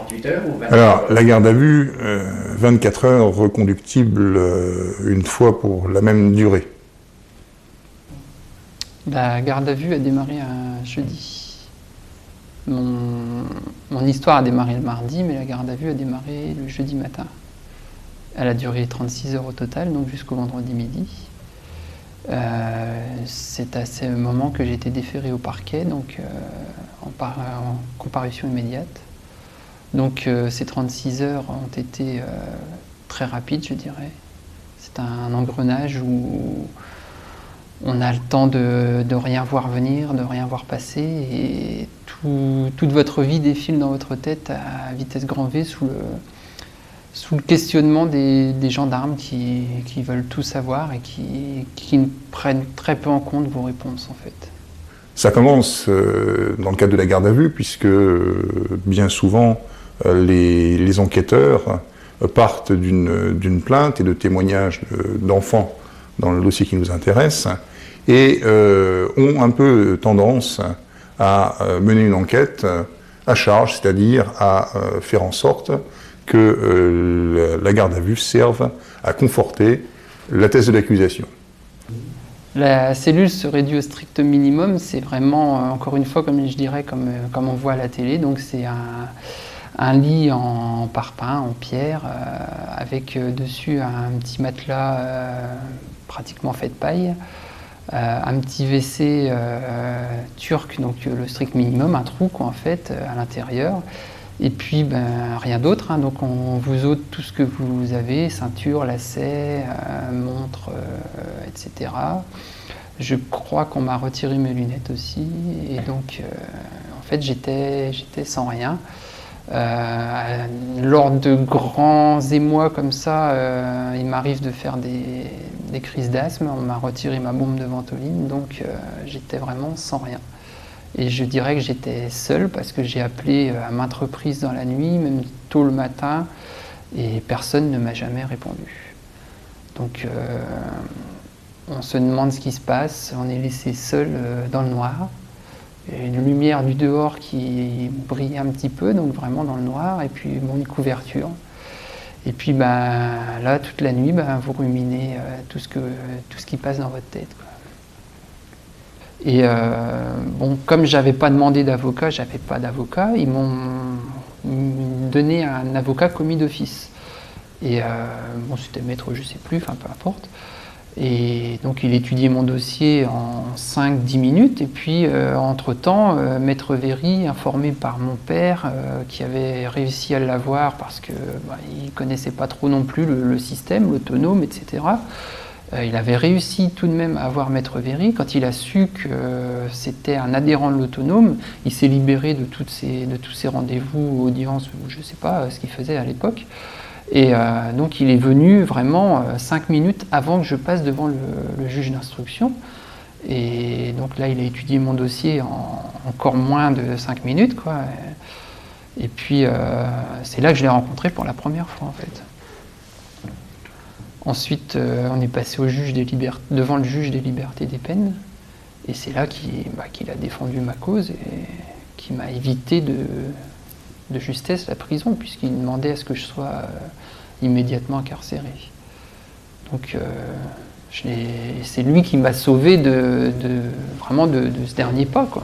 48 heures ou 24 Alors, heures? la garde à vue, 24 heures reconductible une fois pour la même durée. La garde à vue a démarré un jeudi. Mon histoire a démarré le mardi, mais la garde à vue a démarré le jeudi matin. Elle a duré 36 heures au total, donc jusqu'au vendredi midi. C'est à ce moment que j'ai été déféré au parquet, donc en comparution immédiate. Donc ces 36 heures ont été très rapides, je dirais. C'est un engrenage où on a le temps de rien voir venir, de rien voir passer, et toute votre vie défile dans votre tête à vitesse grand V sous le questionnement des gendarmes qui veulent tout savoir et qui prennent très peu en compte vos réponses en fait. Ça commence dans le cadre de la garde à vue, puisque bien souvent les enquêteurs partent d'une plainte et de témoignages d'enfants dans le dossier qui nous intéresse, et ont un peu tendance à mener une enquête à charge, c'est-à-dire à faire en sorte que la garde à vue serve à conforter la thèse de l'accusation. La cellule se réduit au strict minimum, c'est vraiment, encore une fois, comme je dirais, comme on voit à la télé, donc c'est un lit en parpaing, en pierre, avec dessus un petit matelas pratiquement fait de paille, un petit WC turc, donc le strict minimum, un trou quoi, en fait, à l'intérieur. Et puis rien d'autre, hein, donc on vous ôte tout ce que vous avez, ceinture, lacets, montre, etc. Je crois qu'on m'a retiré mes lunettes aussi, et donc en fait j'étais sans rien. Lors de grands émois comme ça, il m'arrive de faire des crises d'asthme, on m'a retiré ma bombe de ventoline, donc j'étais vraiment sans rien. Et je dirais que j'étais seul parce que j'ai appelé à maintes reprises dans la nuit, même tôt le matin, et personne ne m'a jamais répondu. Donc on se demande ce qui se passe, on est laissé seul dans le noir. Une lumière du dehors qui brille un petit peu, donc vraiment dans le noir, et puis une couverture. Et puis là, toute la nuit, vous ruminez tout ce qui passe dans votre tête, quoi. Et comme j'avais pas demandé d'avocat, j'avais pas d'avocat, ils m'ont donné un avocat commis d'office. Et c'était maître, je sais plus, enfin peu importe. Et donc il étudiait mon dossier en 5-10 minutes, et puis entre-temps, maître Véry, informé par mon père, qui avait réussi à l'avoir parce que il connaissait pas trop non plus le système, l'autonome, etc. Il avait réussi tout de même à avoir maître Véry. Quand il a su que c'était un adhérent de l'autonome, il s'est libéré de tous ces rendez-vous, audiences, je ne sais pas ce qu'il faisait à l'époque. Et donc il est venu vraiment 5 minutes avant que je passe devant le juge d'instruction. Et donc là, il a étudié mon dossier en encore moins de 5 minutes, quoi. Et puis c'est là que je l'ai rencontré pour la première fois, en fait. Ensuite, on est passé devant le juge des libertés et des peines, et c'est là qu'il a défendu ma cause et qui m'a évité de justesse la prison, puisqu'il demandait à ce que je sois immédiatement incarcéré. Donc c'est lui qui m'a sauvé vraiment de ce dernier pas, quoi.